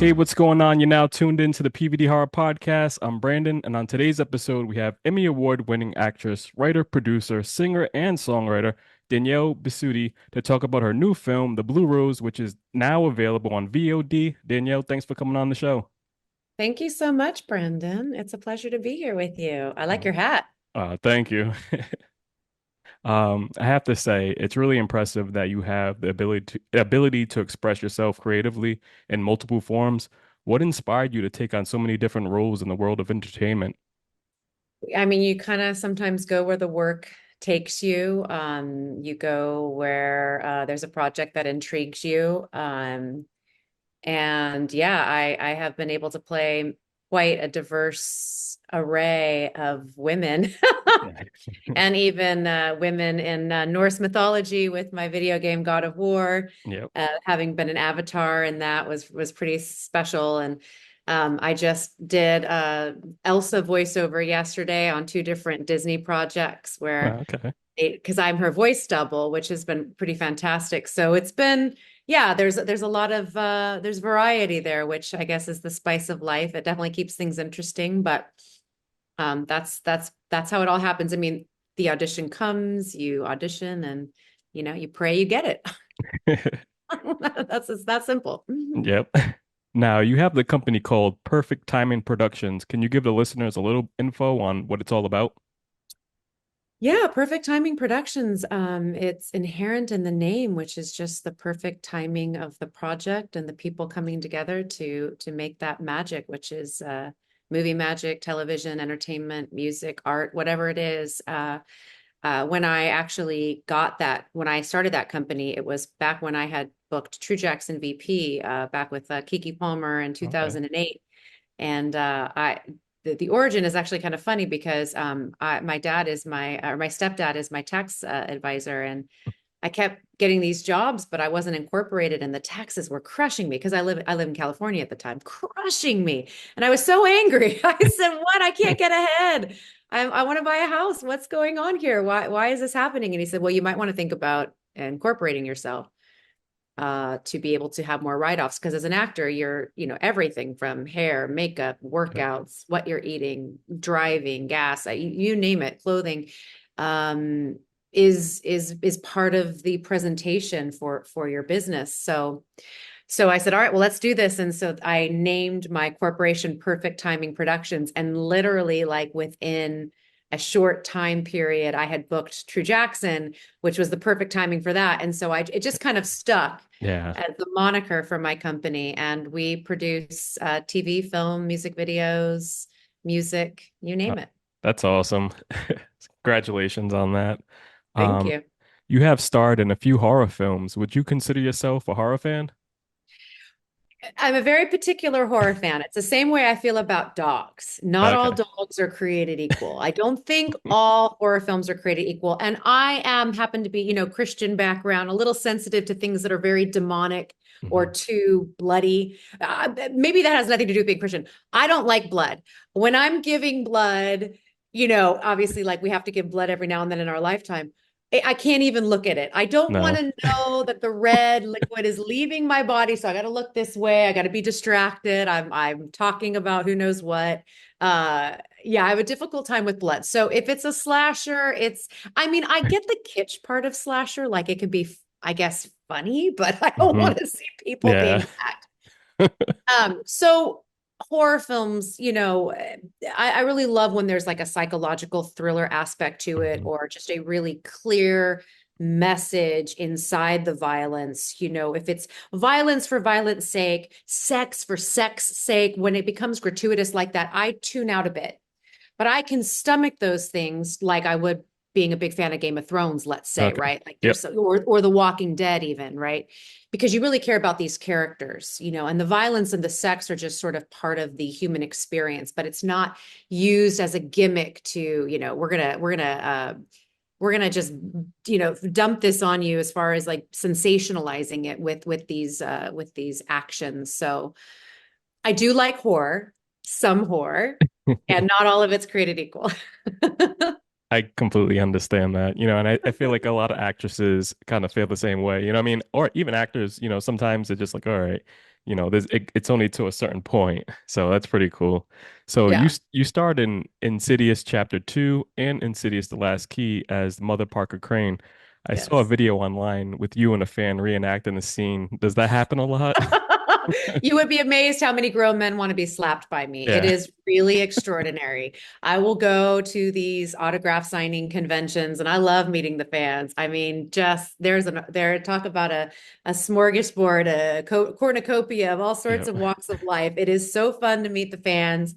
Hey, what's going on? You're now tuned into the PVD Horror Podcast. I'm Brandon, and on today's episode, we have Emmy Award-winning actress, writer, producer, singer, and songwriter Danielle Bisutti to talk about her new film, The Blue Rose, which is now available on VOD. Danielle, thanks for coming on the show. Thank you so much, Brandon. It's a pleasure to be here with you. I like Uh, your hat. Thank you. I have to say, it's really impressive that you have the ability to express yourself creatively in multiple forms. What inspired you to take on so many different roles in the world of entertainment? I mean, you kind of sometimes go where the work takes you. You go where there's a project that intrigues you. And yeah, I have been able to play quite a diverse array of women Yeah. and even women in Norse mythology with my video game God of War. Yep. Having been an avatar, and that was pretty special. And I just did Elsa voiceover yesterday on two different Disney projects where Okay. because I'm her voice double, which has been pretty fantastic. So it's been, yeah, there's a lot of there's variety there, which I guess is the spice of life. It definitely keeps things interesting, but that's how it all happens. I mean, the audition comes, you audition, and you pray you get it. That's it's that simple. Yep. Now, you have the company called Perfect Timing Productions. Can you give the listeners a little info on what it's all about? Yeah, Perfect Timing Productions. It's inherent in the name, which is just the perfect timing of the project and the people coming together to make that magic, which is movie magic, television, entertainment, music, art, whatever it is. When I actually got that, when I started that company, it was back when I had booked True Jackson VP, back with Kiki Palmer in Okay. 2008. And the origin is actually kind of funny because my dad is my stepdad is my tax advisor, and I kept getting these jobs, but I wasn't incorporated, and the taxes were crushing me because I live in California at the time, crushing me, and I was so angry. I said, "What? I can't get ahead. I want to buy a house. What's going on here? Why is this happening?" And he said, "Well, you might want to think about incorporating yourself." To be able to have more write-offs, because as an actor you're everything from hair, makeup, workouts, what you're eating, driving, gas, you name it, clothing, um is part of the presentation for your business. So I said, all right, well, let's do this. And so I named my corporation Perfect Timing Productions. And literally, like within a short time period, I had booked True Jackson, which was the perfect timing for that. And so it just kind of stuck Yeah. as the moniker for my company. And we produce TV, film, music videos, music, you Uh, name it. That's awesome. Congratulations on that. Thank Um, you. you have starred in a few horror films. Would you consider yourself a horror fan? I'm a very particular horror fan. It's the same way I feel about dogs. Not all Okay. dogs are created equal. I don't think all horror films are created equal. And I am happen to be, Christian background, a little sensitive to things that are very demonic or Mhm. too bloody. Maybe that has nothing to do with being Christian. I don't like blood. When I'm giving blood, obviously, like we have to give blood every now and then in our lifetime. I can't even look at it. I don't want No. to know that the red liquid is leaving my body, so I got to look this way. I got to be distracted. I'm talking about who knows what. Yeah, I have a difficult time with blood. So if it's a slasher, I mean, I get the kitsch part of slasher, like it could be, I guess, funny, but I don't Hmm. want to see people Yeah. being hacked. So horror films, I really love when there's like a psychological thriller aspect to it, Mhm. or just a really clear message inside the violence. If it's violence for violence sake, sex for sex sake, when it becomes gratuitous like that, I tune out a bit. But I can stomach those things like I would being a big fan of Game of Thrones, let's say, Okay. right? Like Yep. or The Walking Dead even, right? Because you really care about these characters, and the violence and the sex are just sort of part of the human experience, but it's not used as a gimmick to, we're gonna just dump this on you as far as like sensationalizing it with these actions. So I do like horror, some horror, and not all of it's created equal. I completely understand that, and I feel like a lot of actresses kind of feel the same way, I mean, or even actors, sometimes they're just like, all right, it's only to a certain point. So that's pretty cool. So Yeah. you starred in Insidious Chapter 2 and Insidious: The Last Key as Mother Parker Crane. I saw a Yes. video online with you and a fan reenacting the scene. Does that happen a lot? You would be amazed how many grown men want to be slapped by me. It Yeah. is really extraordinary. I will go to these autograph signing conventions and I love meeting the fans. I mean, just there talk about a smorgasbord, cornucopia of all sorts Yeah. of walks of life. It is so fun to meet the fans.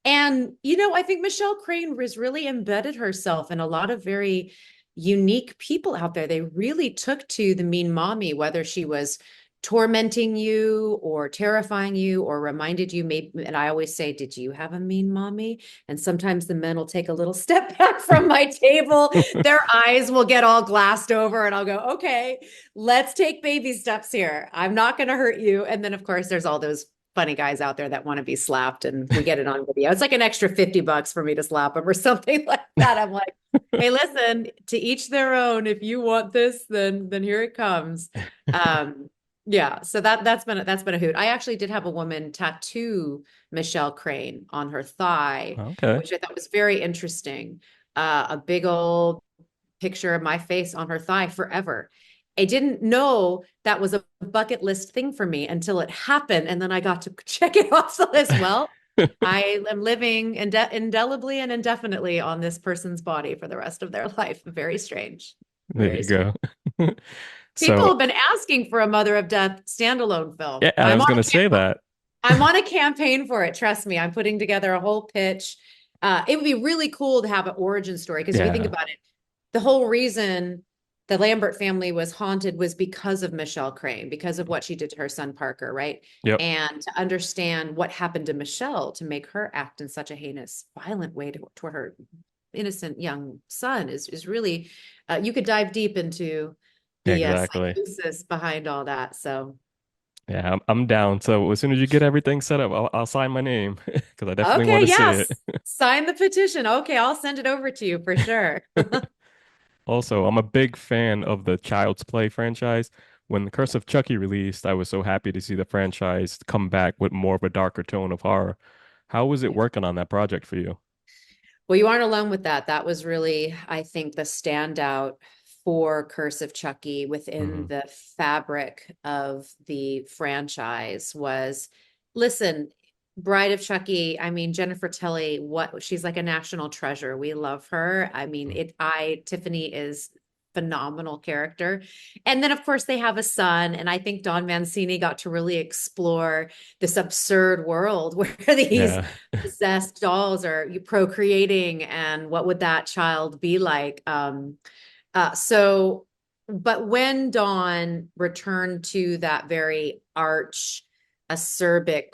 And, I think Michelle Crane has really embedded herself in a lot of very unique people out there. They really took to the mean mommy, whether she was tormenting you or terrifying you or reminded you maybe. And I always say, did you have a mean mommy? And sometimes the men will take a little step back from my table. Their eyes will get all glassed over and I'll go, okay, let's take baby steps here. I'm not going to hurt you. And then of course there's all those funny guys out there that want to be slapped and we get it on video. It's like an extra $50 for me to slap them or something like that. I'm like, hey, listen, to each their own. If you want this, then here it comes. Um, yeah, so that's been a hoot. I actually did have a woman tattoo Michelle Crane on her thigh, Okay. which I thought was very interesting. A big old picture of my face on her thigh forever. I didn't know that was a bucket list thing for me until it happened. And then I got to check it off the list. Well, I am living indelibly and indefinitely on this person's body for the rest of their life. Very strange. There Very you strange. go. People So, have been asking for a Mother of Death standalone film. yeah, I was gonna say that. I'm on a campaign for it. Trust me, I'm putting together a whole pitch. It would be really cool to have an origin story because if you think Yeah. about it, the whole reason the Lambert family was haunted was because of Michelle Crane, because of what she did to her son Parker, right? Yep. And to understand what happened to Michelle to make her act in such a heinous, violent way toward her innocent young son is really, you could dive deep into the Exactly. psychosis behind all that. So, Yeah, I'm down. So as soon as you get everything set up, I'll sign my name because I definitely want okay, to see it. yes, sign the petition. Okay, I'll send it over to you for sure. Also, I'm a big fan of the Child's Play franchise. When The Curse of Chucky released, I was so happy to see the franchise come back with more of a darker tone of horror. How was it working on that project for you? Well, you aren't alone with that. That was really, I think, the standout for Curse of Chucky Hmm. within the fabric of the franchise was, listen, Bride of Chucky, I mean, Jennifer Tilly, what she's like a national treasure. We love her. I mean, Tiffany is phenomenal character. And then of course they have a son, and I think Don Mancini got to really explore this absurd world where these Yeah. possessed dolls are procreating and what would that child be like so but when Dawn returned to that very arch acerbic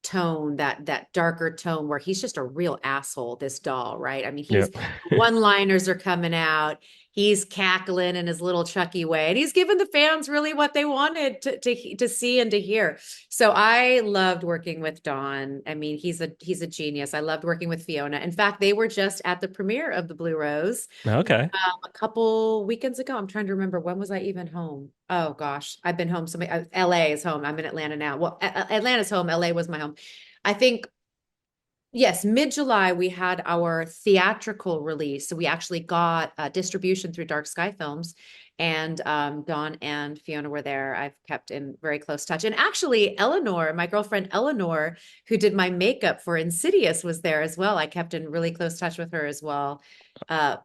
tone, that darker tone where he's just a real asshole, this doll, right? I mean, he's Yep. one-liners are coming out. He's cackling in his little Chucky way, and he's giving the fans really what they wanted to see and to hear. So I loved working with Don. I mean, he's a genius. I loved working with Fiona. In fact, they were just at the premiere of The Blue Rose Okay. a couple weekends ago. I'm trying to remember, when was I even home? Oh gosh, I've been home. LA is home. I'm in Atlanta now. Well, Atlanta's home. LA was my home. I think, yes, mid-July we had our theatrical release. So we actually got distribution through Dark Sky Films, and Dawn and Fiona were there. I've kept in very close touch. And actually, Eleanor, my girlfriend Eleanor, who did my makeup for Insidious, was there as well. I kept in really close touch with her as well.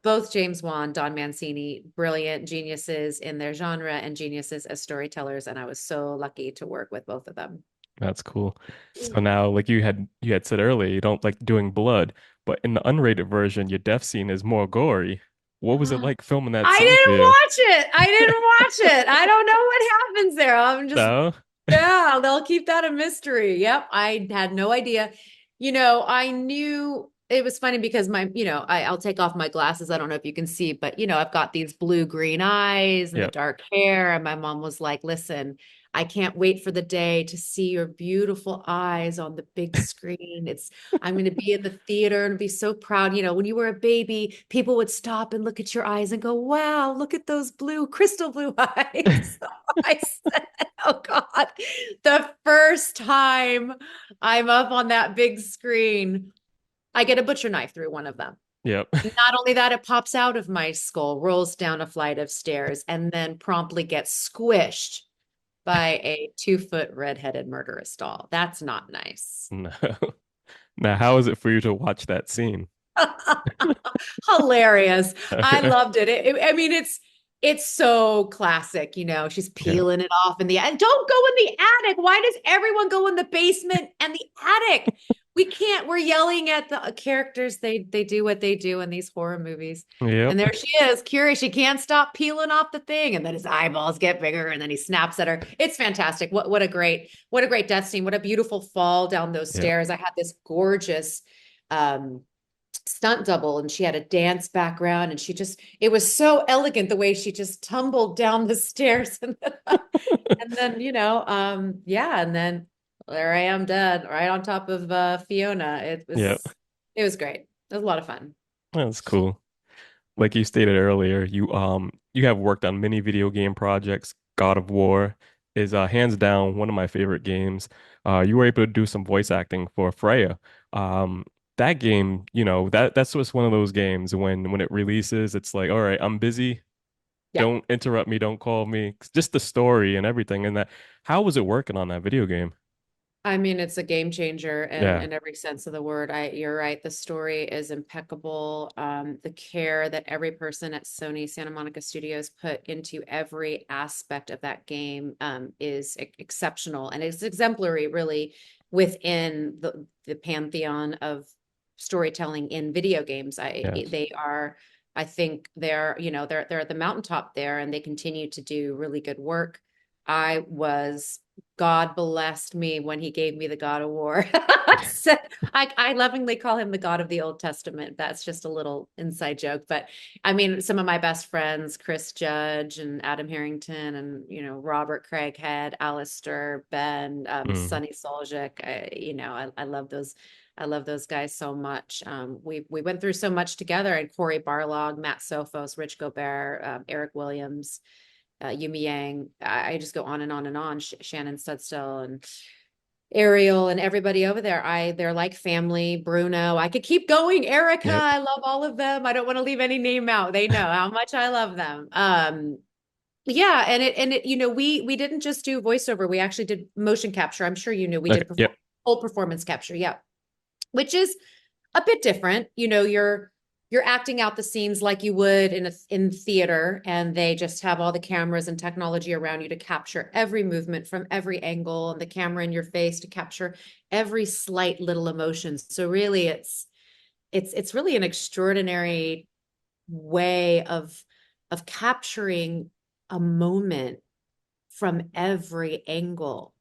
Both James Wan, Don Mancini, brilliant geniuses in their genre and geniuses as storytellers. And I was so lucky to work with both of them. That's cool. So now, like you had said earlier, you don't like doing blood, but in the unrated version, your death scene is more gory. What was it like filming that I scene for didn't you? watch it. I didn't watch it. I don't know what happens there. I'm just, No? yeah, they'll keep that a mystery. Yep. I had no idea. I knew it was funny because I'll take off my glasses. I don't know if you can see, but I've got these blue green eyes and the Yep. dark hair. And my mom was like, listen, I can't wait for the day to see your beautiful eyes on the big screen. I'm going to be in the theater and be so proud. You know, when you were a baby, people would stop and look at your eyes and go, wow, look at those blue, crystal blue eyes. I said, oh God, the first time I'm up on that big screen, I get a butcher knife through one of them. Yep. Not only that, it pops out of my skull, rolls down a flight of stairs, and then promptly gets squished by a 2 foot redheaded murderous doll. That's not nice. No. Now, how is it for you to watch that scene? Hilarious. I Okay. loved it. I mean, it's so classic, you know. She's Yeah. peeling it off in the attic. Don't go in the attic. Why does everyone go in the basement and the attic? We can't. We're yelling at the characters. They do what they do in these horror movies. And Yep. there she is, curious. She can't stop peeling off the thing, and then his eyeballs get bigger, and then he snaps at her. It's fantastic. What a great death scene. What a beautiful fall down those Yep. stairs. I had this gorgeous um stunt double, and she had a dance background, and it was so elegant the way she just tumbled down the stairs and then yeah, and then there I am dead right on top of Fiona. Yep. It was great. It was a lot of fun. That's cool. Like you stated earlier, you have worked on many video game projects. God of War is hands down one of my favorite games. You were able to do some voice acting for Freya. That game, that's just one of those games when it releases, it's like, all right, I'm busy. Yeah. Don't interrupt me, don't call me. Just the story and everything. And that, how was it working on that video game? I mean, it's a game changer Yeah, in every sense of the word. You're right. The story is impeccable. The care that every person at Sony Santa Monica Studios put into every aspect of that game is exceptional, and it's exemplary, really, within the pantheon of storytelling in video games. yes. They are. I think they're at the mountaintop there, and they continue to do really good work. I was God blessed me when he gave me the God of War. So I lovingly call him the God of the Old Testament. That's just a little inside joke. But I mean, some of my best friends, Chris Judge and Adam Harrington and, Robert Craighead, Alistair, Ben, Mhm. Sonny Soljic. I love those. I love those guys so much. We went through so much together, and Corey Barlog, Matt Sophos, Rich Gobert, Eric Williams, Yumi Yang. I just go on and on and on. Shannon Studstill and Ariel and everybody over there. They're like family. Bruno. I could keep going. Erica. Yep. I love all of them. I don't want to leave any name out. They know how much I love them. Yeah, and it, we didn't just do voiceover. We actually did motion capture. I'm sure you knew we Okay. did Yep. full performance capture. Yeah, which is a bit different. You're acting out the scenes like you would in theater, and they just have all the cameras and technology around you to capture every movement from every angle, and the camera in your face to capture every slight little emotion. So really, it's really an extraordinary way of capturing a moment from every angle,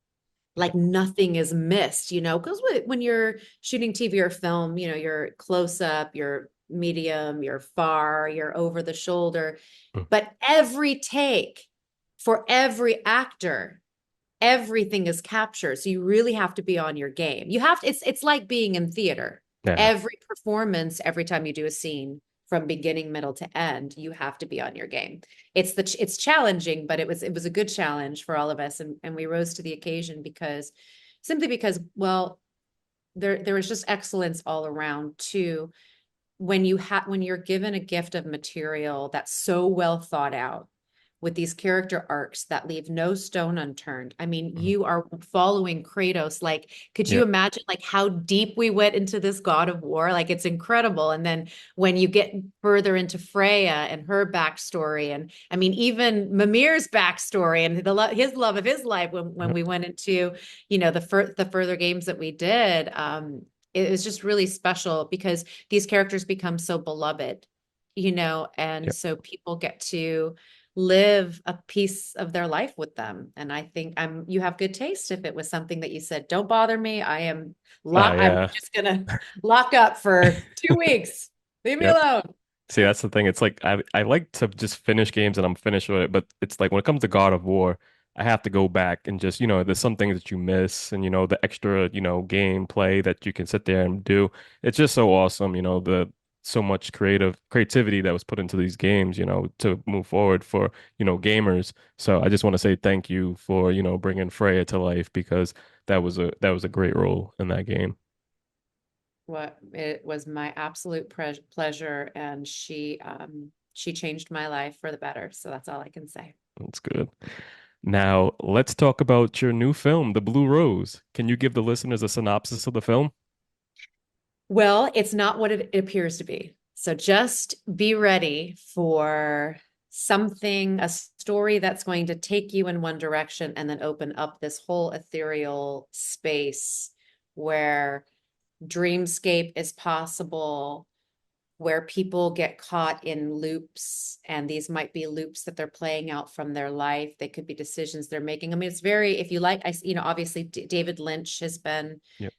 like nothing is missed, because when you're shooting TV or film, you're close up, you're medium, you're far, you're over the shoulder. Mm. But every take for every actor, everything is captured. So you really have to be on your game. It's like being in theater. Yeah. Every performance, every time you do a scene from beginning, middle to end, you have to be on your game. It's challenging, but it was a good challenge for all of us, and we rose to the occasion simply because, well, there was just excellence all around too. When you're given a gift of material that's so well thought out, with these character arcs that leave no stone unturned. I mean, Mhm. you are following Kratos. Like, could you Yep. imagine like how deep we went into this God of War? Like, it's incredible. And then when you get further into Freya and her backstory, and I mean, even Mimir's backstory and his love of his life when Yep. we went into, the further games that we did, it was just really special because these characters become so beloved, and Yep. so people get to live a piece of their life with them. And I think you have good taste if it was something that you said, don't bother me. I'm Yeah. just gonna lock up for 2 weeks. Leave me Yep. alone. See, that's the thing. It's like I like to just finish games and I'm finished with it, but it's like when it comes to God of War, I have to go back and just, there's some things that you miss and, the extra, gameplay that you can sit there and do. It's just so awesome, the so much creativity that was put into these games, to move forward for, gamers. So I just want to say thank you for, bringing Freya to life because that was a great role in that game. What it was my absolute pleasure, and she changed my life for the better. So that's all I can say. That's good. Now, let's talk about your new film, The Blue Rose. Can you give the listeners a synopsis of the film? Well, it's not what it appears to be. So just be ready for something, a story that's going to take you in one direction and then open up this whole ethereal space where dreamscape is possible, where people get caught in loops, and these might be loops that they're playing out from their life. They could be decisions they're making. I mean, it's very, if you like, obviously David Lynch has been, Yep.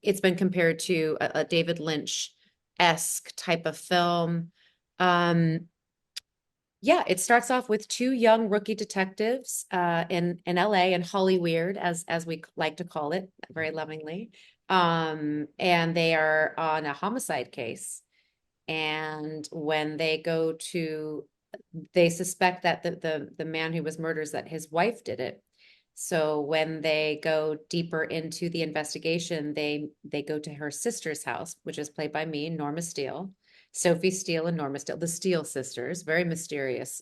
it's been compared to a David Lynch-esque type of film. Um, yeah, it starts off with two young rookie detectives in LA, and Hollyweird, as we like to call it very lovingly. And they are on a homicide case. And when they go to, they suspect that the man who was murdered, is that his wife did it. So when they go deeper into the investigation, they go to her sister's house, which is played by me, Norma Steele, Sophie Steele and Norma Steele, the Steele sisters, very mysterious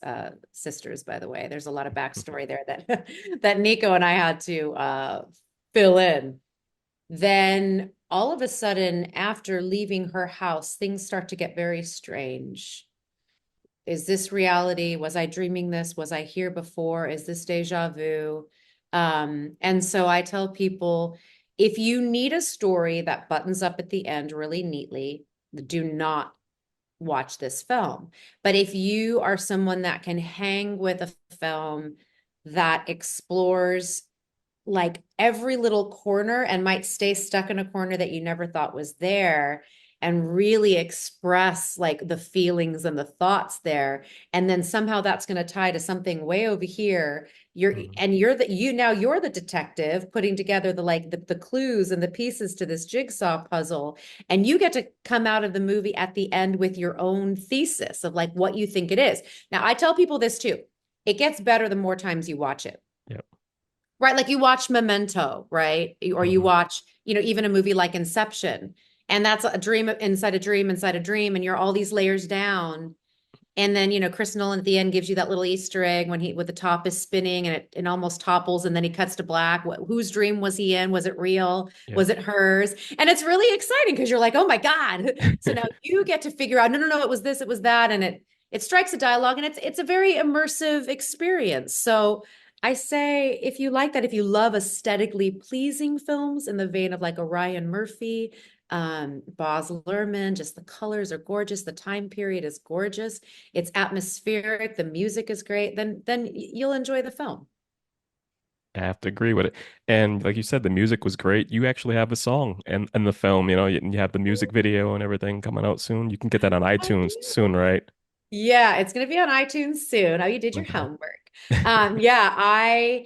sisters, by the way. There's a lot of backstory there that that Nico and I had to fill in. Then all of a sudden, after leaving her house, things start to get very strange. Is this reality? Was I dreaming this? Was I here before? Is this deja vu? And so I tell people, if you need a story that buttons up at the end really neatly, do not watch this film. But if you are someone that can hang with a film that explores like every little corner and might stay stuck in a corner that you never thought was there, and really express like the feelings and the thoughts there, and then somehow that's going to tie to something way over here. Mhm. You're the detective putting together the clues and the pieces to this jigsaw puzzle, and you get to come out of the movie at the end with your own thesis of like what you think it is. Now I tell people this too, it gets better the more times you watch it. Yep. Right, like you watch Memento, right? Or you Hmm. watch, even a movie like Inception, and that's a dream inside a dream inside a dream, and you're all these layers down. And then, Chris Nolan at the end gives you that little Easter egg when the top is spinning and it almost topples, and then he cuts to black. Whose dream was he in? Was it real? Yep. Was it hers? And it's really exciting because you're like, oh my God. So now you get to figure out, no, no, no, it was this, it was that, and it strikes a dialogue, and it's a very immersive experience. So I say, if you like that, if you love aesthetically pleasing films in the vein of like a Ryan Murphy, Baz Luhrmann, just the colors are gorgeous, the time period is gorgeous, it's atmospheric, the music is great, then you'll enjoy the film. I have to agree with it. And like you said, the music was great. You actually have a song in the film, you have the music video and everything coming out soon. You can get that on I iTunes soon, do. right? Yeah, it's going to be on iTunes soon. Oh, you did your Okay. homework. Yeah,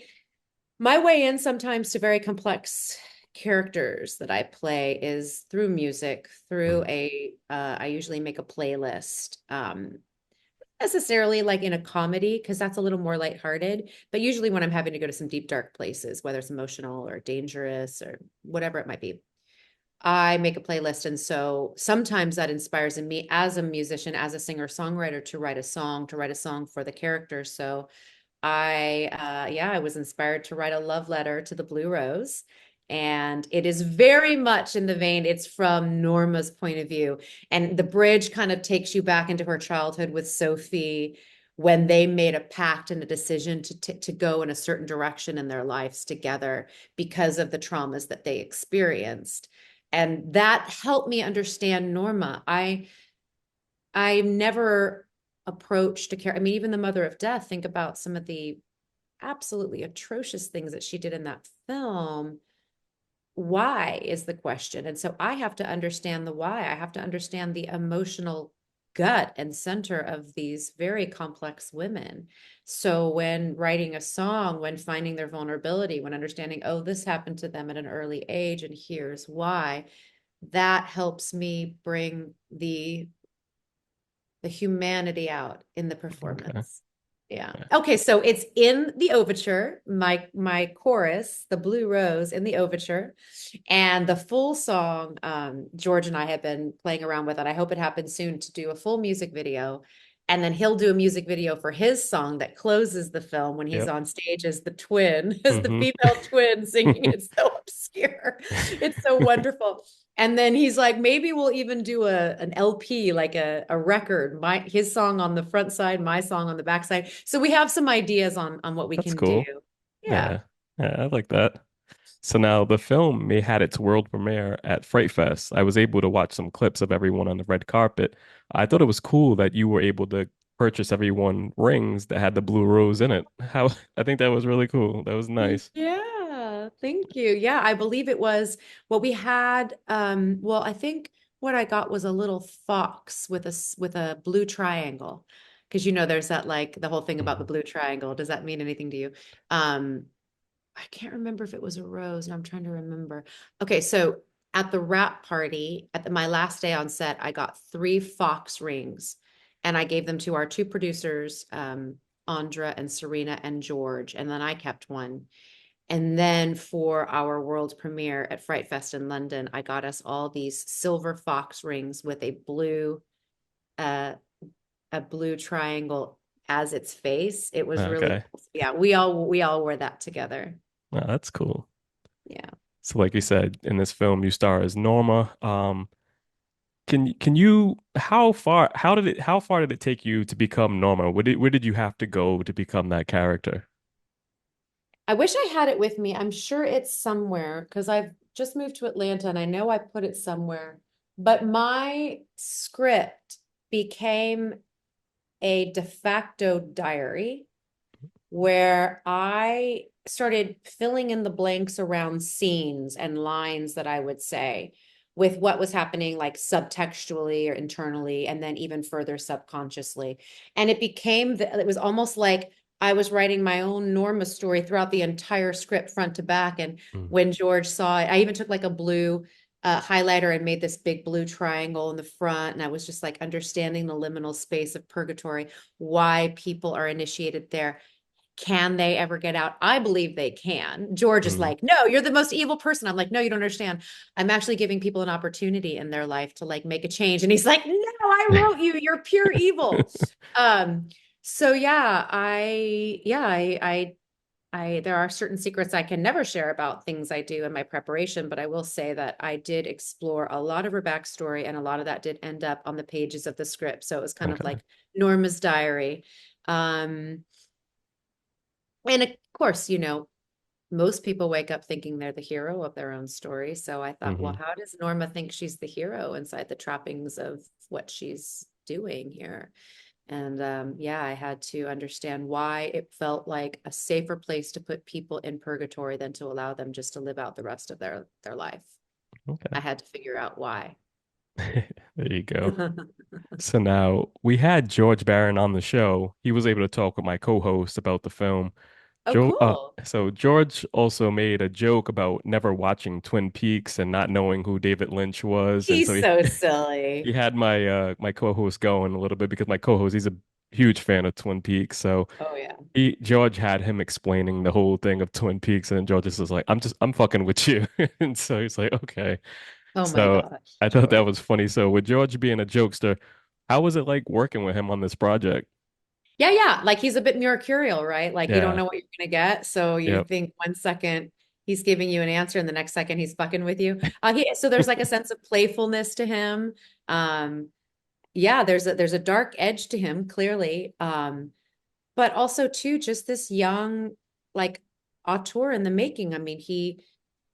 my way in sometimes to very complex characters that I play is through music, through Mm. I usually make a playlist. Necessarily like in a comedy, because that's a little more lighthearted, but usually when I'm having to go to some deep, dark places, whether it's emotional or dangerous or whatever it might be, I make a playlist. And so sometimes that inspires in me as a musician, as a singer songwriter, to write a song for the character. So I was inspired to write a love letter to the Blue Rose. And it is very much in the vein, it's from Norma's point of view. And the bridge kind of takes you back into her childhood with Sophie, when they made a pact and a decision to go in a certain direction in their lives together because of the traumas that they experienced. And that helped me understand Norma. I never approached a character. I mean, even the Mother of Death, think about some of the absolutely atrocious things that she did in that film. Why is the question? And so I have to understand the why. I have to understand the emotional gut and center of these very complex women. So when writing a song, when finding their vulnerability, when understanding, oh, this happened to them at an early age and here's why, that helps me bring the humanity out in the Okay. performance. Yeah. Yeah. Okay, so it's in the overture, my chorus, the Blue Rose in the overture, and the full song. George and I have been playing around with it. I hope it happens soon to do a full music video. And then he'll do a music video for his song that closes the film when he's Yep. on stage as the twin, as the Hmm. female twin singing. It's so obscure. It's so wonderful. And then he's like, maybe we'll even do an LP, like a record, his song on the front side, my song on the back side. So we have some ideas on what we That's can do. cool. Yeah. Yeah. Yeah, I like that. So now the film may had its world premiere at Fright Fest. I was able to watch some clips of everyone on the red carpet. I thought it was cool that you were able to purchase everyone rings that had the blue rose in it. How I think that was really cool. That was nice. Yeah, thank you. Yeah, I believe it was what we had. Well, I think what I got was a little fox with with a blue triangle. Because there's that like the whole thing about the Mhm. blue triangle. Does that mean anything to you? Um, I can't remember if it was a rose, and I'm trying to remember. Okay, so at the wrap party, my last day on set, I got three fox rings, and I gave them to our two producers, Andra and Serena and George, and then I kept one. And then for our world premiere at Fright Fest in London, I got us all these silver fox rings with uh, a blue triangle as its face. It was really Okay. cool. Yeah, we all wore that together. Oh, that's cool. Yeah. So like you said, in this film you star as Norma. Can you how far did it take you to become Norma? Where did you have to go to become that character? I wish I had it with me. I'm sure it's somewhere because I've just moved to Atlanta and I know I put it somewhere. But my script became a de facto diary where I started filling in the blanks around scenes and lines that I would say with what was happening, like subtextually or internally, and then even further subconsciously. And it was almost like I was writing my own Norma story throughout the entire script, front to back. And Mm, when George saw it, I even took like a blue highlighter and made this big blue triangle in the front. And I was just like understanding the liminal space of purgatory, why people are initiated there. Can they ever get out? I believe they can. George is mm. like, no, you're the most evil person. I'm like, no, you don't understand. I'm actually giving people an opportunity in their life to like make a change. And he's like, no, I wrote you. You're pure evil. Um, so there are certain secrets I can never share about things I do in my preparation, but I will say that I did explore a lot of her backstory, and a lot of that did end up on the pages of the script. So it was kind of Okay. like Norma's diary. Um, and of course, most people wake up thinking they're the hero of their own story. So I thought, well, Hmm. how does Norma think she's the hero inside the trappings of what she's doing here? And yeah, I had to understand why it felt like a safer place to put people in purgatory than to allow them just to live out the rest of their life. I Okay. had to figure out why. There you go. So now we had George Barron on the show. He was able to talk with my co-host about the film. Oh, cool. So George also made a joke about never watching Twin Peaks and not knowing who David Lynch was, and so He's he so he silly. had my co-host going a little bit because my co-host he's a huge fan of Twin Peaks, so Oh, yeah. George had him explaining the whole thing of Twin Peaks, and George just was like, I'm fucking with you," and so he's like, "Okay." Oh my So gosh, I thought that George. was funny. So with George being a jokester, how was it like working with him on this project? Yeah. Like he's a bit mercurial, right? Like you don't Yeah. know what you're gonna get. So you Yep. think 1 second he's giving you an answer and the next second he's fucking with you. So there's like a sense of playfulness to him. Um, yeah, there's a dark edge to him, clearly. But also too, just this young, like auteur in the making. I mean,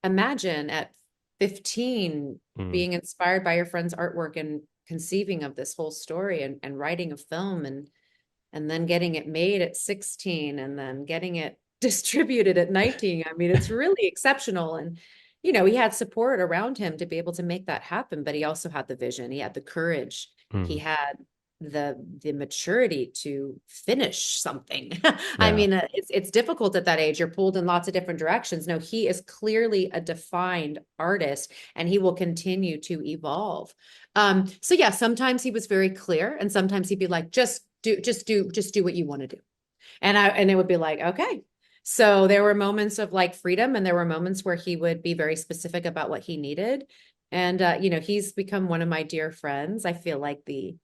imagine at 15 Mm, being inspired by your friend's artwork and conceiving of this whole story and writing a film and then getting it made at 16 and then getting it distributed at 19. I mean, it's really exceptional. And, he had support around him to be able to make that happen, but he also had the vision, he had the courage, he mm. had the maturity to finish something. I Yeah. mean, it's difficult at that age. You're pulled in lots of different directions. No, he is clearly a defined artist, and he will continue to evolve. So yeah, sometimes he was very clear, and sometimes he'd be like, just do what you want to do. And it would be like, okay. So there were moments of like freedom, and there were moments where he would be very specific about what he needed. And he's become one of my dear friends. I feel like the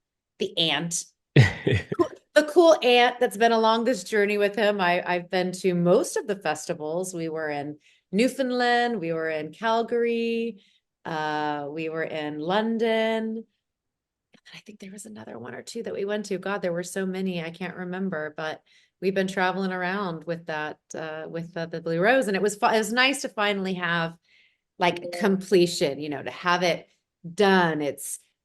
aunt, the cool aunt that's been along this journey with him. I've been to most of the festivals. We were in Newfoundland, we were in Calgary, we were in London. I think there was another one or two that we went to. God, there were so many, I can't remember, but we've been traveling around with that, with the Blue Rose, and it was nice to finally have like completion, to have it done.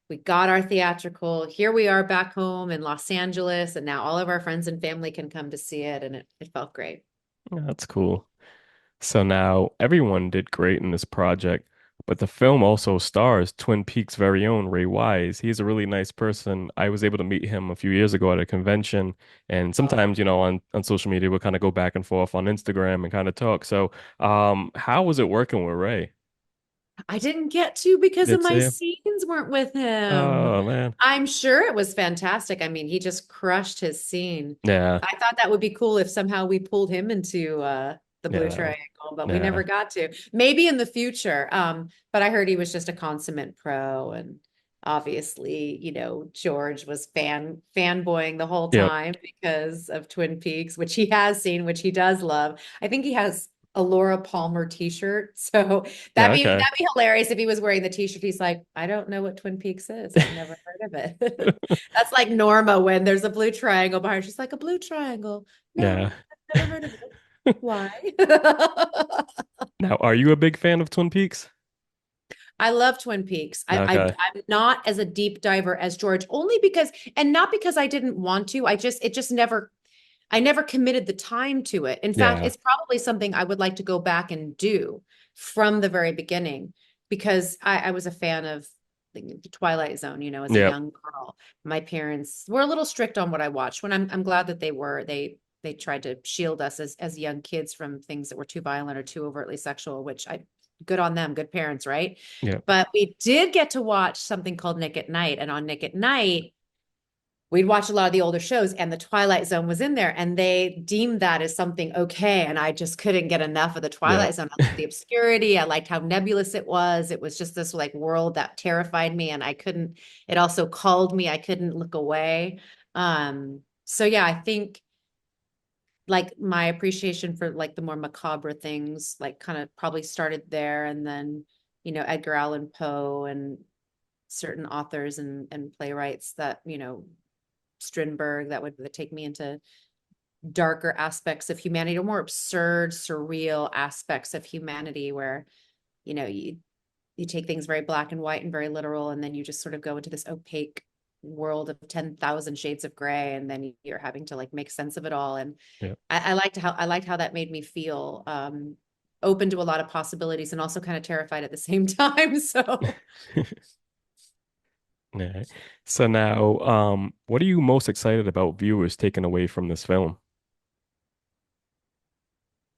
We got our theatrical. Here we are back home in Los Angeles, and now all of our friends and family can come to see it, and it felt great. That's cool. So now everyone did great in this project, but the film also stars Twin Peaks' very own Ray Wise. He's a really nice person. I was able to meet him a few years ago at a convention, and Oh, sometimes, on social media, we'll kind of go back and forth on Instagram and kind of talk. So, how was it working with Ray? I didn't get to because of Did my see? scenes weren't with him. Oh man. I'm sure it was fantastic. I mean, he just crushed his scene. Yeah, I thought that would be cool if somehow we pulled him into the Blue yeah, Triangle, but we yeah, never got to. Maybe in the future. But I heard he was just a consummate pro, and obviously, George was fanboying the whole yep, time because of Twin Peaks, which he has seen, which he does love. I think he has a Laura Palmer t-shirt. So yeah. that'd Okay. be hilarious if he was wearing the t-shirt. He's like, I don't know what Twin Peaks is. I've never heard of it. That's like Norma when there's a blue triangle behind her. She's like, a blue triangle. Yeah. No, I've never heard of it. Why? Now, are you a big fan of Twin Peaks? I love Twin Peaks. Okay. I'm not as a deep diver as George, only because, and not because I didn't want to. It just never, I never committed the time to it. In fact, Yeah. it's probably something I would like to go back and do from the very beginning, because I was a fan of the Twilight Zone, as a Yep. young girl. My parents were a little strict on what I watched, when I'm glad that they were. They tried to shield us as young kids from things that were too violent or too overtly sexual, which good on them, good parents, right? Yep. But we did get to watch something called Nick at Night, and on Nick at Night, we'd watch a lot of the older shows, and the Twilight Zone was in there, and they deemed that as something okay. And I just couldn't get enough of the Yep. Twilight Zone. I liked the obscurity. I liked how nebulous it was. It was just this like world that terrified me, and it also called me. I couldn't look away. So yeah, I think like my appreciation for like the more macabre things, like kind of probably started there. And then, Edgar Allan Poe and certain authors and playwrights that, Strindberg, that take me into darker aspects of humanity, or more absurd, surreal aspects of humanity, where you take things very black and white and very literal, and then you just sort of go into this opaque world of 10,000 shades of gray, and then you're having to like make sense of it all. And Yep. I liked how that made me feel, open to a lot of possibilities, and also kind of terrified at the same time. So Yeah. So now, what are you most excited about viewers taking away from this film?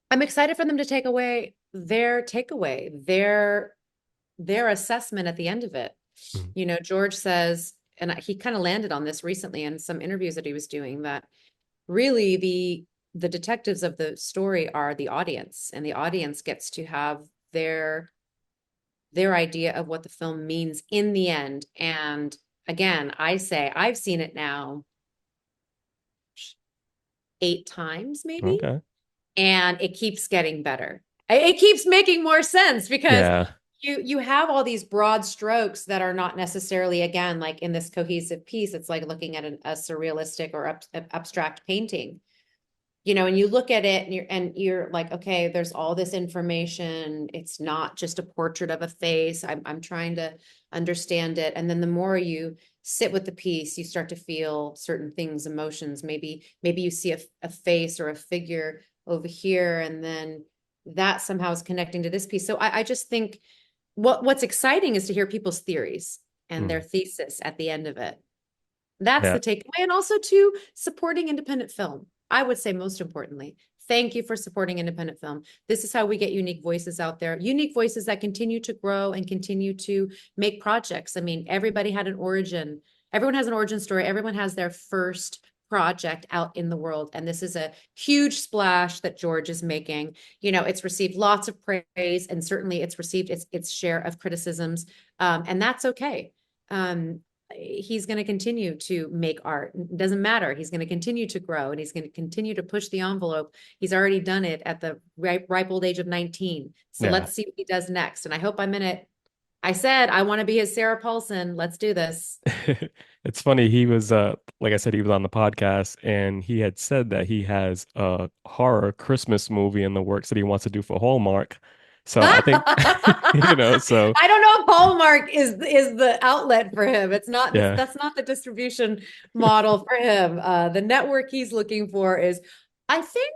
I'm excited for them to take away their takeaway, their assessment at the end of it. Mm. George says, and he kind of landed on this recently in some interviews that he was doing, that really the detectives of the story are the audience, and the audience gets to have their idea of what the film means in the end. And again, I say I've seen it now 8 times maybe, Okay. and it keeps getting better. It keeps making more sense, because Yeah. you have all these broad strokes that are not necessarily, again, like in this cohesive piece. It's like looking at a surrealistic or abstract painting, and you look at it, and you're like, okay, there's all this information. It's not just a portrait of a face. I'm trying to understand it. And then the more you sit with the piece, you start to feel certain things, emotions. Maybe you see a face or a figure over here, and then that somehow is connecting to this piece. So I just think what's exciting is to hear people's theories and Mm. their thesis at the end of it. That's Yeah. the takeaway. And also to supporting independent film. I would say most importantly, thank you for supporting independent film. This is how we get unique voices out there, unique voices that continue to grow and continue to make projects. I mean, everybody had an origin. Everyone has an origin story. Everyone has their first project out in the world. And this is a huge splash that George is making. You know, it's received lots of praise, and certainly it's received its share of criticisms. And that's okay. He's going to continue to make art. It doesn't matter. He's going to continue to grow, and he's going to continue to push the envelope. He's already done it at the ripe old age of 19. So Yeah. let's see what he does next. And I hope I'm in it. I said, I want to be his Sarah Paulson. Let's do this. It's funny, he was like I said, he was on the podcast and he had said that he has a horror Christmas movie in the works that he wants to do for Hallmark. So I think so I don't know if Hallmark is the outlet for him. It's not this, yeah. that's not the distribution model for him. The network he's looking for is, I think,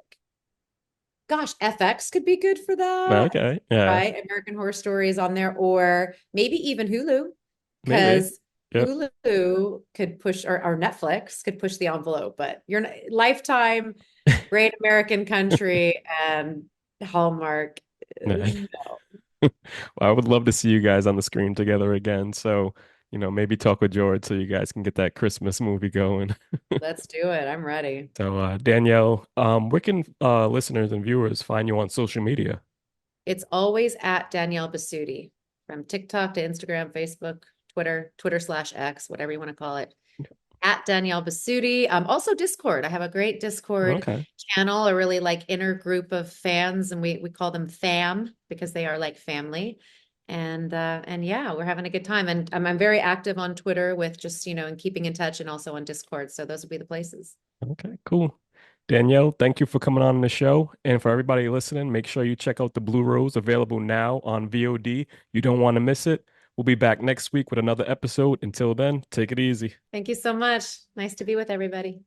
gosh, FX could be good for that, Okay. Yeah. right? American Horror Story is on there, or maybe even Hulu, Maybe. because Yep. Hulu could push, or Netflix could push the envelope, but you're Lifetime, Great American Country, and Hallmark. Yeah. No. Well, I would love to see you guys on the screen together again. So, maybe talk with George so you guys can get that Christmas movie going. Let's do it. I'm ready. So, Danielle, where can listeners and viewers find you on social media? It's always at Danielle Bisutti, from TikTok to Instagram, Facebook, Twitter/X, whatever you want to call it. At Danielle Bisutti. Also Discord. I have a great Discord Okay. channel, a really like inner group of fans, and we call them fam because they are like family. And yeah, we're having a good time. And I'm very active on Twitter with just, and keeping in touch, and also on Discord. So those would be the places. Okay, cool. Danielle, thank you for coming on the show. And for everybody listening, make sure you check out the Blue Rose available now on VOD. You don't want to miss it. We'll be back next week with another episode. Until then, take it easy. Thank you so much. Nice to be with everybody.